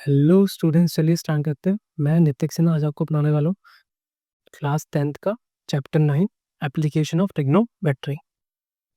Hello students, चलिए start करते हैं। मैं नितिक सिन्हा आज आपको पढ़ाने वाला हूँ क्लास 10th का चैप्टर 9 एप्लीकेशन ऑफ ट्रिग्नोमेट्री।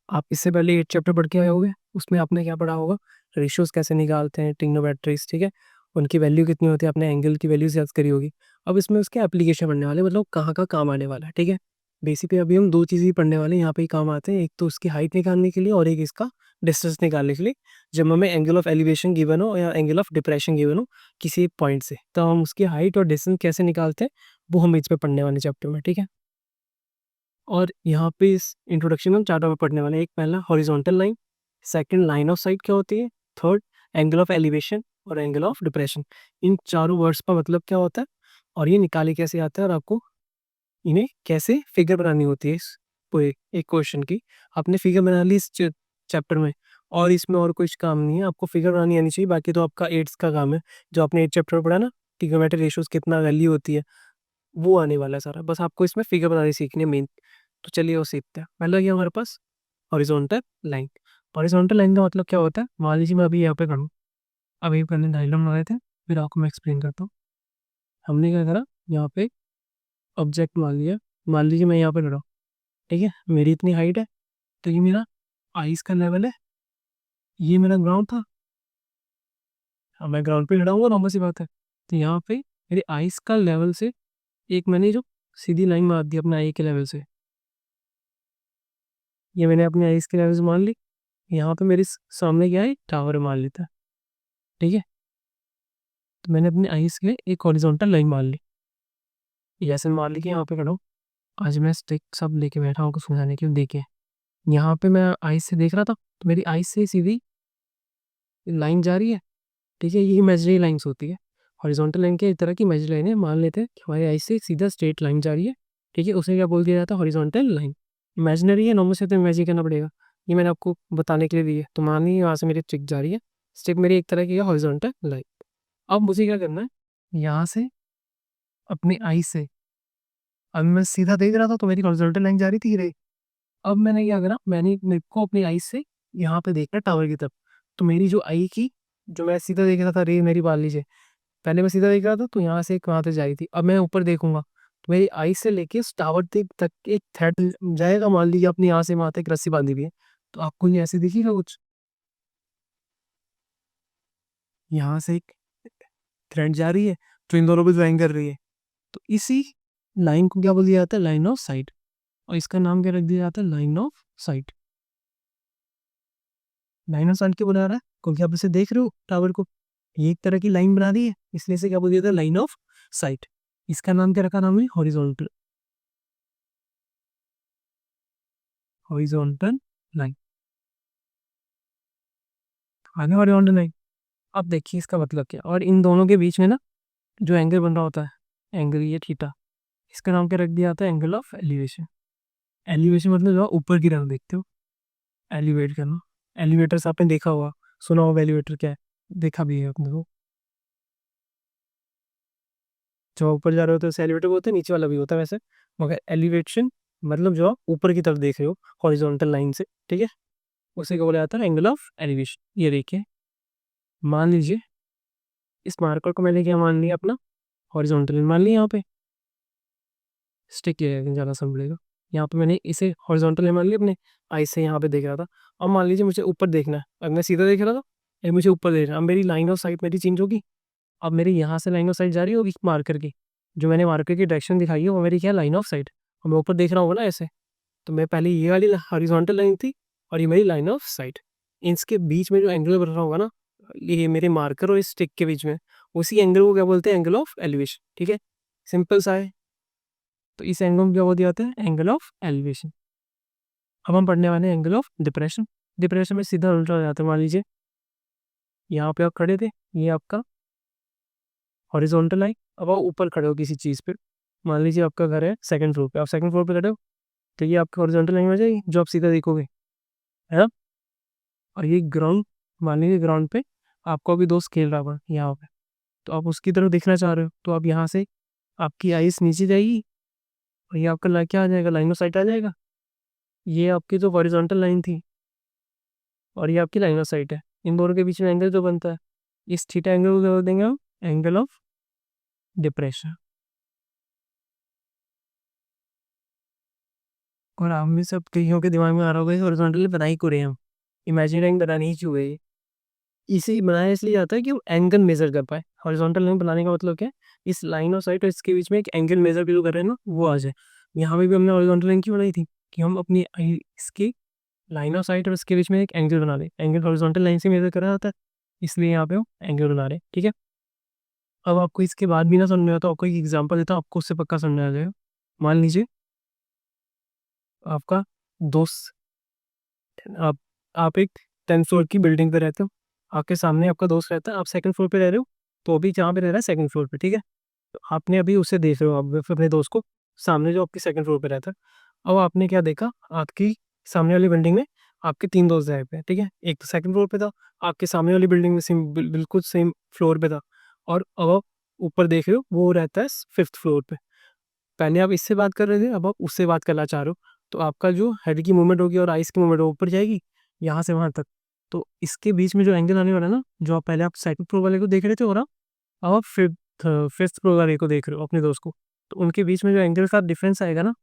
आप इससे पहले 8 चैप्टर पढ़ के आए होंगे। उसमें आपने क्या पढ़ा होगा? रेशियोज कैसे निकालते हैं, ट्रिग्नोमेट्रीज, ठीक है, उनकी वैल्यू कितनी होती है, आपने एंगल की वैल्यूज याद करी होगी। अब इसमें उसके एप्लीकेशन पढ़ने वाले, मतलब कहाँ का काम आने वाला है, ठीक है। बेसिकली अभी हम दो चीज़ ही पढ़ने वाले हैं, यहाँ पे ही काम आते हैं। एक तो उसकी हाइट निकालने के लिए और एक इसका डिस्टेंस निकालने के लिए। जब हमें एंगल ऑफ एलिवेशन गिवन हो या एंगल ऑफ डिप्रेशन गिवन हो किसी पॉइंट से, तो हम उसकी हाइट और डिस्टेंस कैसे निकालते हैं वो हम इस पे पढ़ने वाले चैप्टर में, ठीक है। और यहाँ पे इस इंट्रोडक्शन में हम चार टॉपिक पढ़ने वाले हैं। एक पहला horizontal line, second line of site क्या होती है, थर्ड एंगल ऑफ एलिवेशन और एंगल ऑफ डिप्रेशन। इन चारों वर्ड्स का मतलब क्या होता है और ये निकाले कैसे आता है और आपको इन्हें कैसे फिगर बनानी होती है। इस एक क्वेश्चन की आपने फिगर बना ली इस चैप्टर में, और इसमें और कुछ काम नहीं है, आपको फिगर बनानी आनी चाहिए। बाकी तो आपका एट्स का काम है, जो आपने 8 चैप्टर पढ़ा ना, ट्रिग्नोमेट्री रेशियोज कितना वैल्यू होती है, वो आने वाला है सारा। बस आपको इसमें फिगर बनानी सीखनी है मेन। तो चलिए वो सीखते हैं। पहला ये हमारे पास हॉरिजॉन्टल लाइन। हॉरिजॉन्टल लाइन का मतलब क्या होता है? मान लीजिए मैं अभी यहाँ पे खड़ा, अभी पहले डायग्राम बनाए थे, फिर आपको मैं एक्सप्लेन करता हूँ। हमने क्या करा, यहाँ पे ऑब्जेक्ट मान लिया। मान लीजिए मैं यहाँ पे खड़ा हूँ, ठीक है, मेरी इतनी हाइट है, तो ये मेरा आइस का लेवल है, ये मेरा ग्राउंड था। अब मैं ग्राउंड पे खड़ा हूँ, नॉर्मल सी बात है। तो यहाँ पे मेरे आइस का लेवल से एक मैंने जो सीधी लाइन मार दी अपने आई के लेवल से, ये मैंने अपने आइस के लेवल से मान ली। यहाँ पे मेरे सामने क्या है, टावर मान लेता है, ठीक है। तो मैंने अपने आइस के लिए एक हॉरिजॉन्टल लाइन मान ली। जैसे मान ली कि यहाँ पे खड़ा हूँ, आज मैं स्टिक सब लेके बैठा हूँ कुछ समझाने के लिए। देखिए यहाँ पे मैं आइस से देख रहा था, तो मेरी आइस से सीधी लाइन जा रही है, ठीक है। ये इमेजिनरी लाइन्स होती है। हॉरिजॉन्टल लाइन के इस तरह की इमेजिनरी लाइन है। मान लेते हैं कि हमारी आइस से सीधा स्ट्रेट लाइन जा रही है, ठीक है, उसे क्या बोल दिया जाता है? Horizontal line. इमेजिनरी है, नॉर्मल से तो इमेजिन करना पड़ेगा, ये मैंने आपको बताने के लिए दी है। तो मान लीजिए यहाँ से मेरी स्टिक जा रही है, स्टिक मेरी एक तरह की है हॉरिजॉन्टल लाइन। अब मुझे क्या करना है, यहाँ से अपनी आई से, अब मैं सीधा देख रहा था तो मेरी हॉरिजॉन्टल लाइन जा रही थी रे। अब मैंने क्या करा, मैंने मेरे को अपनी आई से यहाँ पे देखना टावर की तरफ। तो मेरी जो आई की, जो मैं सीधा देख रहा था रे मेरी, मान लीजिए पहले मैं सीधा देख रहा था तो यहाँ से एक वहाँ तक जा रही थी। अब मैं ऊपर देखूंगा तो मेरी आई से लेके उस टावर तक एक थ्रेड जाएगा। मान लीजिए अपनी यहाँ से वहाँ तक रस्सी बांधी हुई है, तो आपको ये ऐसे दिखेगा कुछ, यहाँ से एक थ्रेड जा रही है जो इन दोनों को ज्वाइन कर रही है। तो इसी लाइन को क्या बोल दिया जाता है? Line of site. और इसका नाम क्या रख दिया जाता है? Line of site. Line of site क्यों बना रहा है? क्योंकि आप इसे देख रहे हो टावर को, ये एक तरह की लाइन बना दी है, इसलिए से क्या बोल दिया जाता है? Line of site. इसका नाम क्या रखा? नाम है हॉरिजॉन्टल, हॉरिजॉन्टल लाइन। आगे हॉरिजॉन्टल लाइन। अब देखिए इसका मतलब क्या, और इन दोनों के बीच में ना जो एंगल बन रहा होता है, एंगल ये थीटा, इसका नाम क्या रख दिया जाता है? Angle of elevation. एलिवेशन मतलब जो आप ऊपर की तरफ देखते हो, एलिवेट करना। एलिवेटर्स आपने देखा होगा, सुना होगा एलिवेटर क्या है, देखा भी है अपने को। जो ऊपर जा रहे होते हैं उसे एलिवेटर बोलते हैं, नीचे वाला भी होता है वैसे, मगर एलिवेशन मतलब जो आप ऊपर की तरफ देख रहे हो हॉरिजॉन्टल लाइन से, ठीक है, उसे क्या बोला जाता है? Angle of elevation. ये देखिए, मान लीजिए इस मार्कर को मैंने क्या मान लिया? अपना हॉरिजॉन्टल मान लिया। यहाँ पे स्टिक किया ज़्यादा समय मिलेगा। यहाँ पे मैंने इसे हॉरिजॉन्टल मान लिया, अपने आई से यहाँ पे देख रहा था। अब मान लीजिए मुझे ऊपर देखना है, अगर मैं सीधा देख रहा था, ये मुझे ऊपर देख रहा है। अब मेरी लाइन ऑफ साइट मेरी चेंज होगी। अब मेरी यहाँ से लाइन ऑफ साइट जा रही होगी मार्कर की, जो मैंने मार्कर की डायरेक्शन दिखाई है वो मेरी क्या? Line of site. और मैं ऊपर देख रहा हूँ ना ऐसे, तो मैं पहले ये वाली हॉरिजॉन्टल लाइन थी और ये मेरी लाइन ऑफ साइट। इसके बीच में जो एंगल बन रहा होगा ना, ये मेरे मार्कर और इस स्टिक के बीच में, उसी एंगल को क्या बोलते हैं? एंगल ऑफ एलिवेशन, ठीक है, सिंपल सा है। तो इस एंगल को क्या बोल दिया जाता है? Angle of elevation. अब हम पढ़ने वाले हैं एंगल ऑफ डिप्रेशन। डिप्रेशन में सीधा उल्टा हो जाता है। मान लीजिए यहाँ पे आप खड़े थे, ये आपका हॉरिजॉन्टल लाइन। अब आप ऊपर खड़े हो किसी चीज़ पे, मान लीजिए आपका घर है सेकंड फ्लोर पे, आप सेकंड फ्लोर पे खड़े हो, तो ये आपकी हॉरिजॉन्टल लाइन हो जाएगी जो आप सीधा देखोगे, है ना। और ये ग्राउंड, मान लीजिए ग्राउंड पे आपको अभी दोस्त खेल रहा है यहाँ पे, तो आप उसकी तरफ देखना चाह रहे हो, तो आप यहाँ से आपकी आइस नीचे जाएगी और ये आपका क्या आ जाएगा? लाइन ऑफ साइट आ जाएगा। ये आपकी जो हॉरिजॉन्टल लाइन थी और ये आपकी लाइन ऑफ साइट है। इन दोनों के बीच में एंगल जो बनता है, इस थीटा एंगल को क्या बोल देंगे हम? Angle of depression. और आप में सब कईयों के दिमाग में आ रहा होगा हॉरिजॉन्टल बनाई को रहे हैं हम, इमेजिनरी लाइन बनानी ही चाहिए। इसे बनाया इसलिए जाता है कि वो एंगल मेजर कर पाए। हॉरिजॉन्टल लाइन बनाने का मतलब क्या है, इस लाइन और साइड और इसके बीच में एक एंगल मेजर जो कर रहे हैं ना वो आ जाए। यहाँ पे भी हमने हॉरिजॉन्टल लाइन क्यों बनाई थी कि हम अपनी इसकी लाइन ऑफ साइट और इसके बीच में एक एंगल बना रहे। एंगल हॉरिजॉन्टल लाइन से मेजर करा जाता है, इसलिए यहाँ पे हम एंगल बना रहे हैं। ठीक है, अब आपको इसके बाद भी ना समझ में आता, आपको एक एग्जांपल देता हूँ, आपको उससे पक्का समझ में आ जाएगा। मान लीजिए आपका दोस्त, आप आप एक 10th फ्लोर की बिल्डिंग पे रहते हो, आपके सामने आपका दोस्त रहता है, आप सेकंड फ्लोर पे रह रहे हो, तो अभी जहाँ पे रह रहा है सेकंड फ्लोर पे। ठीक है, तो आपने अभी उसे देख रहे हो, आप अपने दोस्त को सामने जो आपके सेकंड फ्लोर पे रहता है। अब आपने क्या देखा, आपकी सामने वाली बिल्डिंग में आपके 3 दोस्त रह पे, ठीक है, एक तो सेकंड फ्लोर पे था, आपके सामने वाली बिल्डिंग में सेम बिल्कुल सेम फ्लोर पे था, और अब आप ऊपर देख रहे हो वो रहता है 5th फ्लोर पे। पहले आप इससे बात कर रहे थे, अब आप उससे बात करना चाह रहे हो, तो आपका जो हेड की मूवमेंट होगी और आइस की मूवमेंट ऊपर जाएगी यहाँ से वहां तक। तो इसके बीच में जो एंगल आने वाला है ना, जो आप पहले आप सेकंड फ्लोर वाले को देख रहे थे और अब आप फिफ्थ फ्लोर वाले को देख रहे हो, अपने दोस्त को, तो उनके बीच में जो एंगल का डिफरेंस आएगा ना,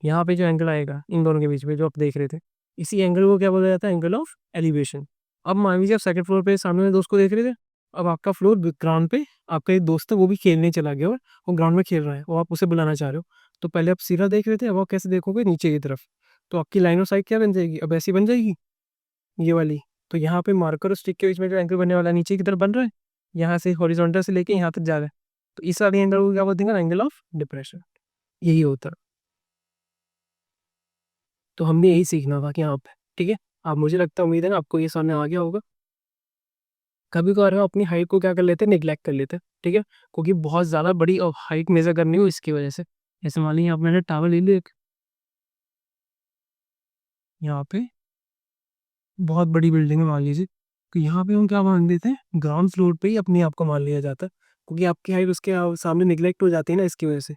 यहाँ पे जो एंगल आएगा इन दोनों के बीच में जो आप देख रहे थे, इसी एंगल को क्या बोला जाता है, एंगल ऑफ एलिवेशन। अब मान लीजिए आप सेकंड फ्लोर पे सामने वाले दोस्त को देख रहे थे, अब आपका फ्लोर ग्राउंड पे, आपका एक दोस्त है वो भी खेलने चला गया और वो ग्राउंड में खेल रहा है और आप उसे बुलाना चाह रहे हो। तो पहले आप सीधा देख रहे थे, अब आप कैसे देखोगे, नीचे की तरफ। तो आपकी लाइन ऑफ साइट क्या बन जाएगी, अब ऐसी बन जाएगी, ये वाली। तो यहाँ पे मार्कर और स्टिक के बीच में जो एंगल बनने वाला है, नीचे की तरफ बन रहा है, यहाँ से हॉरिजॉन्टल से लेके यहाँ तक जा रहा है, तो इस वाली एंगल को क्या बोलते हैं, एंगल ऑफ डिप्रेशन। यही होता है। तो हमने यही सीखना था कि यहाँ पे, ठीक है। अब मुझे लगता है, उम्मीद है ना आपको ये सामने आ गया होगा। कभी कभार हम अपनी हाइट को क्या कर लेते हैं, निगलेक्ट कर लेते हैं, ठीक है, क्योंकि बहुत ज़्यादा बड़ी हाइट मेजर करनी हो इसकी वजह से। जैसे मान लीजिए आप, मैंने टावर ले लिया एक, यहाँ पे बहुत बड़ी बिल्डिंग है मान लीजिए, तो यहाँ पे हम क्या मान लेते हैं, ग्राउंड फ्लोर पे ही अपने आप को मान लिया जाता है, क्योंकि आपकी हाइट उसके सामने निगलेक्ट हो जाती है ना, इसकी वजह से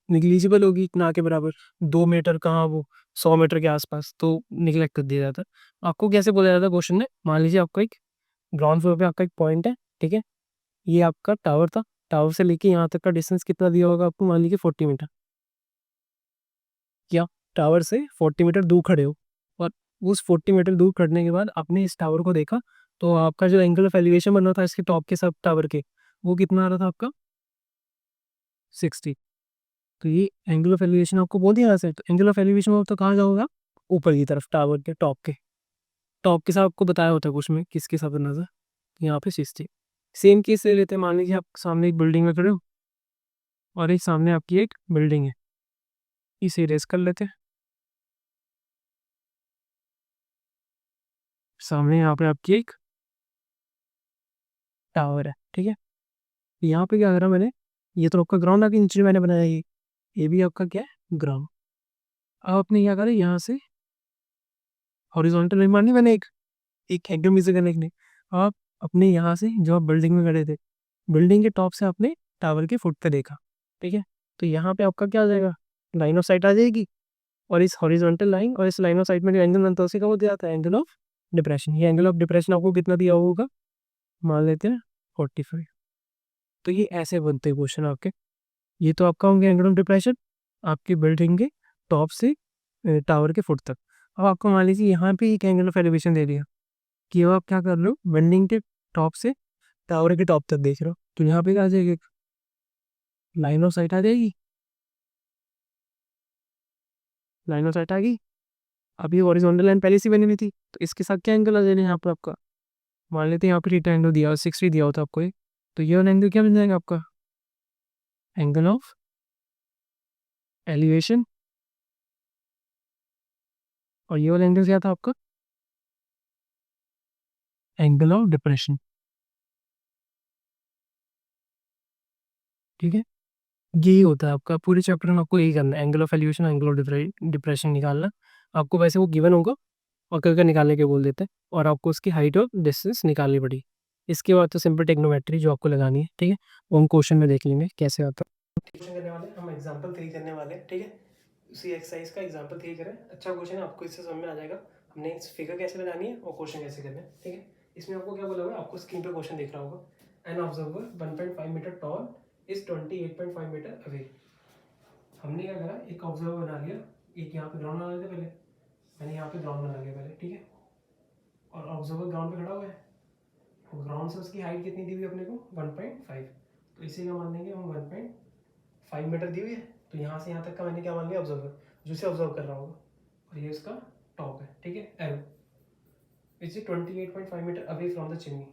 निग्लिजिबल होगी, ना के बराबर, 2 मीटर कहाँ, वो 100 मीटर के आसपास, तो निगलेक्ट कर दिया जाता है। आपको कैसे बोला जाता है क्वेश्चन में, मान लीजिए आपका एक ग्राउंड फ्लोर पे आपका एक पॉइंट है, ठीक है, ये आपका टावर था, टावर से लेके यहाँ तक का डिस्टेंस कितना दिया होगा आपको, मान लीजिए 40 मीटर, या टावर से 40 मीटर दूर खड़े हो, और उस 40 मीटर दूर खड़ने के बाद आपने इस टावर को देखा, तो आपका जो एंगल ऑफ एलिवेशन बन रहा था इसके टॉप के सब टावर के, वो कितना आ रहा था आपका, 60। तो ये एंगल ऑफ एलिवेशन आपको बोल दिया से, तो एंगल ऑफ एलिवेशन हो तो कहाँ जाओगा, ऊपर की तरफ, टावर के टॉप के साथ आपको बताया होता है कुछ में किसके साथ नजर, यहाँ पे 60। सेम केस ले लेते हैं, मान लीजिए आप सामने एक बिल्डिंग में खड़े हो, और एक सामने आपकी एक बिल्डिंग है, इसे रेस कर लेते हैं। सामने यहाँ पे आपकी एक टावर है, ठीक है, यहाँ पे क्या करा मैंने, ये तो आपका ग्राउंड आपके नीचे मैंने बनाया, ये भी आपका क्या है, ग्राउंड। अब आपने क्या करा, यहाँ से हॉरिजॉन्टल लाइन मारनी मैंने, एक एंगल मेजर करने के लिए। आप अपने यहाँ से जो आप बिल्डिंग में खड़े थे, बिल्डिंग के टॉप से आपने टावर के फुट पे देखा, ठीक है, तो यहाँ पे आपका क्या आ जाएगा, लाइन ऑफ साइट आ जाएगी, और इस हॉरिजॉन्टल लाइन और इस लाइन ऑफ साइट में जो एंगल बनता है उसी का वो दिया जाता है एंगल ऑफ डिप्रेशन। ये एंगल ऑफ डिप्रेशन आपको कितना दिया होगा, मान लेते हैं 45। तो ये ऐसे बनते हैं क्वेश्चन आपके। ये तो आपका होंगे एंगल ऑफ डिप्रेशन आपकी बिल्डिंग के टॉप से टावर के फुट तक। अब आपको मान लीजिए यहाँ पे एक एंगल ऑफ एलिवेशन दे दिया, कि अब आप क्या कर रहे हो, बिल्डिंग के टॉप से टावर के टॉप तक देख रहे हो, तो यहाँ पे क्या आ जाएगी, लाइन ऑफ साइट आ जाएगी, लाइन ऑफ साइट आ गई। अब ये हॉरिजॉन्टल लाइन पहले से बनी हुई थी, तो इसके साथ क्या एंगल आ जाएगा यहाँ पर आपका, मान लेते हैं यहाँ पे थीटा एंगल दिया हो, 60 दिया होता आपको ये, तो ये वाला एंगल क्या बन जाएगा आपका, एंगल ऑफ एलिवेशन, और ये वाला एंगल क्या था आपका, एंगल ऑफ डिप्रेशन। ठीक है, यही होता है आपका पूरे चैप्टर में, आपको यही करना है, angle of elevation, angle of depression निकालना। आपको वैसे वो गिवन होगा और करके निकालने के बोल देते हैं, और आपको उसकी हाइट और डिस्टेंस निकालनी पड़ी। इसके बाद तो सिंपल टेक्नोमेट्री जो आपको लगानी है, ठीक है, वो हम क्वेश्चन में देख लेंगे कैसे आता है। क्वेश्चन करने वाले हम एग्जांपल 3 करने वाले हैं, ठीक है, उसी एक्सरसाइज का एग्जांपल 3 करें। अच्छा क्वेश्चन है, आपको इससे समझ में आ जाएगा हमने इस फिगर कैसे बनानी है और क्वेश्चन कैसे करना है, ठीक है। इसमें आपको क्या बोला हुआ है, आपको स्क्रीन पे क्वेश्चन दिख रहा होगा। An observer 1.5 metre tall is 28.5 metre away. हमने क्या करा, एक ऑब्जर्वर बना लिया, एक यहाँ पे ग्राउंड बना लिया पहले, मैंने यहाँ पे ग्राउंड बना लिया पहले, ठीक है, और ऑब्जर्वर ग्राउंड पे खड़ा हुआ है, और ग्राउंड से उसकी हाइट कितनी दी हुई है अपने को 1.5, तो इसे क्या मान लेंगे हम 1.5 मीटर दी हुई है, तो यहाँ से यहाँ तक का मैंने क्या मान लिया ऑब्जर्वर, जो इसे ऑब्जर्व कर रहा होगा, और ये उसका टॉप है, ठीक है, arrow is 28.5 metre away from the chimney.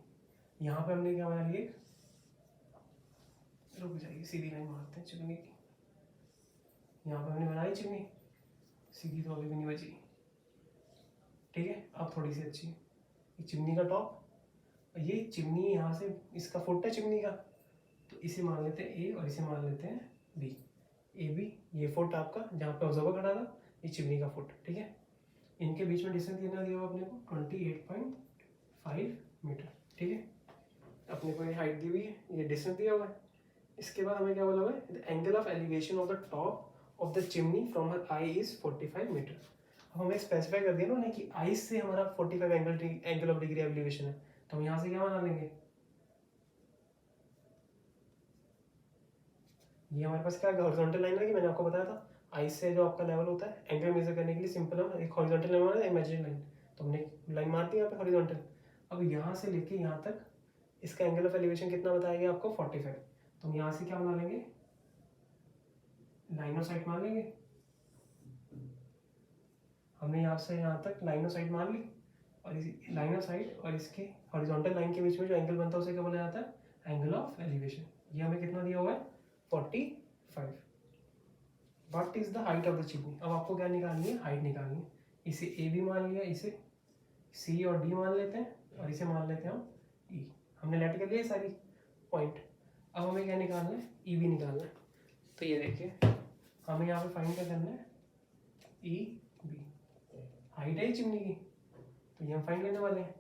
यहाँ पे हमने क्या बना लिए, रुक जाइए सीधी लाइन मारते हैं चिमनी की, यहाँ पे हमने बनाई चिमनी, सीधी तो अभी भी नहीं बची, ठीक है, अब थोड़ी सी अच्छी, ये चिमनी का टॉप, ये चिमनी यहाँ से इसका फुट है चिमनी का, तो इसे मान लेते हैं ए और इसे मान लेते हैं बी, ए बी, ये फुट आपका जहाँ पे ऑब्जर्वर खड़ा था, ये चिमनी का फुट, ठीक है, इनके बीच में डिस्टेंस कितना दिया हुआ अपने को 28.5 मीटर, ठीक है, अपने को ये हाइट दी हुई है, ये डिस्टेंस दिया हुआ है। इसके बाद हमें क्या बोला हुआ है, the angle of elevation of the top of the chimney from her eye is 45 metre. अब हमें स्पेसिफाई कर दिया ना कि आई से हमारा 45 एंगल ऑफ डिग्री एलिवेशन है, तो हम यहाँ से क्या बना लेंगे, ये हमारे पास क्या हॉरिजॉन्टल लाइन है कि मैंने आपको बताया था, आई से जो आपका लेवल होता है एंगल मेजर करने के लिए सिंपल हम एक हॉरिजॉन्टल लाइन बनाते हैं, इमेजिनरी लाइन, तो हमने लाइन मार दी यहाँ पे हॉरिजॉन्टल। अब यहाँ से लेके यहाँ तक इसका एंगल ऑफ एलिवेशन कितना बताया गया आपको 45, तो हम यहाँ से क्या बना लेंगे, लाइन ऑफ साइट मान लेंगे, हमने यहाँ से यहाँ तक लाइन ऑफ साइट मान ली, और इस लाइन ऑफ साइट और इसके हॉरिजॉन्टल लाइन के बीच में जो एंगल बनता है उसे क्या बोला जाता है, एंगल ऑफ एलिवेशन। ये हमें कितना दिया हुआ है 45। What is the height of the chimney, अब आपको क्या निकालनी है, हाइट निकालनी है। इसे ए भी मान लिया, इसे सी और डी मान लेते हैं, और इसे मान लेते हैं हम ई, हमने लेट कर लिया सारी पॉइंट। अब हमें क्या निकालना है, ई भी निकालना है, तो ये देखिए हमें यहाँ पे फाइंड क्या करना है, ई बी, हाइट है चिमनी की, तो ये हम फाइंड करने वाले हैं।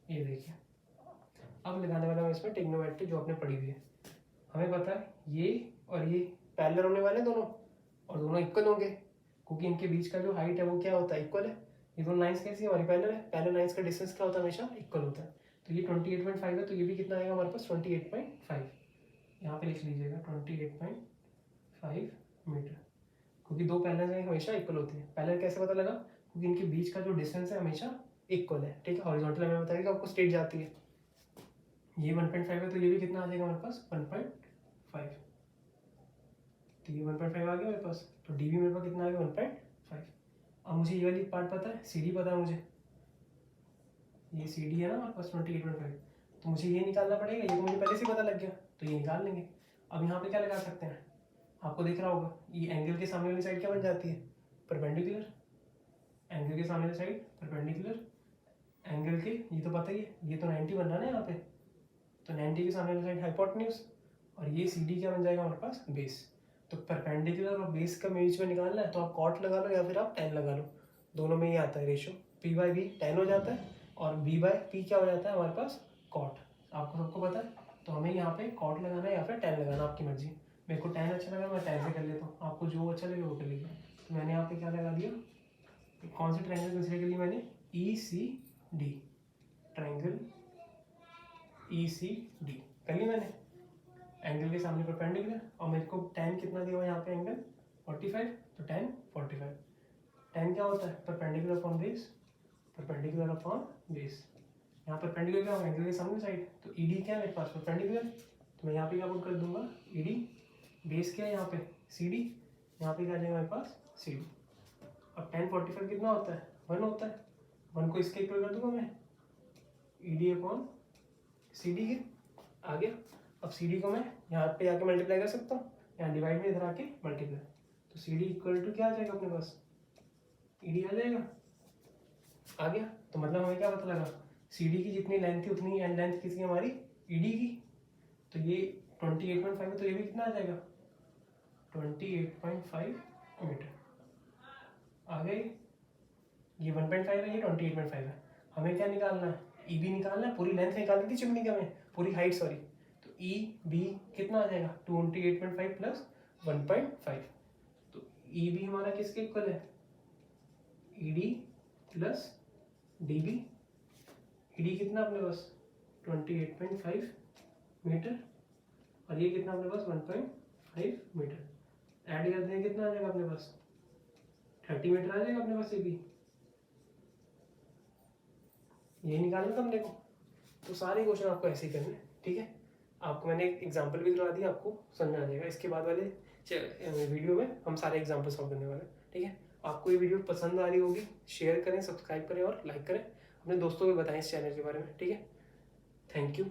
ये देखिए अब लगाने वाला हूँ इसमें ट्रिग्नोमेट्री जो आपने पढ़ी हुई है, हमें पता है ये और ये पैरेलल होने वाले दोनों, और दोनों इक्वल होंगे, क्योंकि इनके बीच का जो हाइट है वो क्या होता है, इक्वल है। ये दोनों लाइंस कैसी है, हमारी पैरेलल है, पैरेलल लाइंस का डिस्टेंस क्या होता है, हमेशा इक्वल होता है। तो ये 28.5 है, तो ये भी कितना आएगा हमारे पास 28.5, यहाँ पे लिख लीजिएगा 28.5 मीटर, क्योंकि दो पैरेलल हमेशा इक्वल होते हैं। पैरेलल कैसे पता लगा, क्योंकि इनके बीच का जो डिस्टेंस है हमेशा इक्वल है, ठीक है, हॉरिजॉन्टल हमें बताएगा आपको स्ट्रेट जाती है, ये 1.5 है, तो ये भी कितना आ जाएगा हमारे पास 1.5, तो ये 1.5 आ गया मेरे पास, तो डी भी मेरे पास कितना आ गया 1.5। अब मुझे ये वाली पार्ट पता है, सी डी पता है मुझे, ये सी डी है ना हमारे पास 28.5, तो मुझे ये निकालना पड़ेगा, ये तो मुझे पहले से पता लग गया, तो ये निकाल लेंगे। अब यहाँ पे क्या लगा सकते हैं, आपको दिख रहा होगा ये एंगल के सामने वाली साइड क्या बन जाती है, परपेंडिकुलर, एंगल के सामने वाली साइड परपेंडिकुलर, एंगल के ये तो पता ही है, ये तो 90 बन रहा है ना यहाँ पे, तो 90 के सामने वाली साइड हाइपोटेन्यूज, और ये सी डी क्या बन जाएगा हमारे पास बेस। तो परपेंडिकुलर और बेस का बीच में निकालना है, तो आप कॉट लगा लो या फिर आप tan लगा लो, दोनों में ये आता है ratio, p by B tan हो जाता है, और b बाई पी क्या हो जाता है हमारे पास कॉट, आपको सबको पता है। तो हमें यहाँ पे कॉट लगाना है या फिर tan लगाना, आपकी मर्जी, मेरे को tan अच्छा लगा मैं tan से कर लेता हूँ, आपको जो अच्छा लगे वो कर लीजिए। तो मैंने यहाँ पे क्या लगा दिया, कौन से ट्रायंगल कंसीडर के लिए मैंने E C D, triangle E C D कर ली मैंने, एंगल के सामने परपेंडिकुलर, और मेरे को tan कितना दिया हुआ यहाँ पे एंगल 45, तो tan 45, tan क्या होता है perpendicular upon base, perpendicular upon base, यहाँ परपेंडिकुलर क्या होगा एंगल के सामने साइड, तो ई डी क्या है मेरे पास परपेंडिकुलर, तो मैं यहाँ पे क्या पुट कर दूंगा ई डी, बेस क्या है यहाँ पे सी डी, यहाँ पे क्या आ जाएगा मेरे पास सी डी। अब tan 45 कितना होता है 1 होता है, 1 को इसके इक्वल कर दूंगा मैं, E D upon C D के आ गया। अब सी डी को मैं यहाँ पे आके मल्टीप्लाई कर सकता हूँ, यहाँ डिवाइड में इधर आके मल्टीप्लाई, तो सी डी इक्वल टू क्या आ जाएगा अपने पास ई डी आ जाएगा, आ गया। तो मतलब हमें क्या पता लगा, सी डी की जितनी लेंथ थी उतनी एंड लेंथ किसकी हमारी ई डी की, तो ये 28.5 है, तो ये भी कितना आ जाएगा 28.5 मीटर आ गए। ये 1.5 है, ये 28.5 है, हमें क्या निकालना है ई बी निकालना है, पूरी लेंथ निकालनी थी चिमनी का, हमें पूरी हाइट सॉरी, तो ई बी कितना आ जाएगा 28.5 प्लस 1.5, तो ई बी हमारा किसके इक्वल है E D plus D B, E D कितना अपने पास 28.5 मीटर और ये कितना अपने पास 1.5 मीटर। ऐड कर दें कितना आ जाएगा अपने पास 30 मीटर आ जाएगा अपने पास। ये भी ये निकालना था अपने को। तो सारे क्वेश्चन आपको ऐसे ही करने, ठीक है। आपको मैंने एक एग्जांपल भी दिलवा दिया, आपको समझ में आ जाएगा। इसके बाद वाले वीडियो में हम सारे एग्जांपल सॉल्व करने वाले हैं, ठीक है। आपको ये वीडियो पसंद आ रही होगी, शेयर करें, सब्सक्राइब करें और लाइक करें, अपने दोस्तों को बताएं इस चैनल के बारे में, ठीक है। Thank you.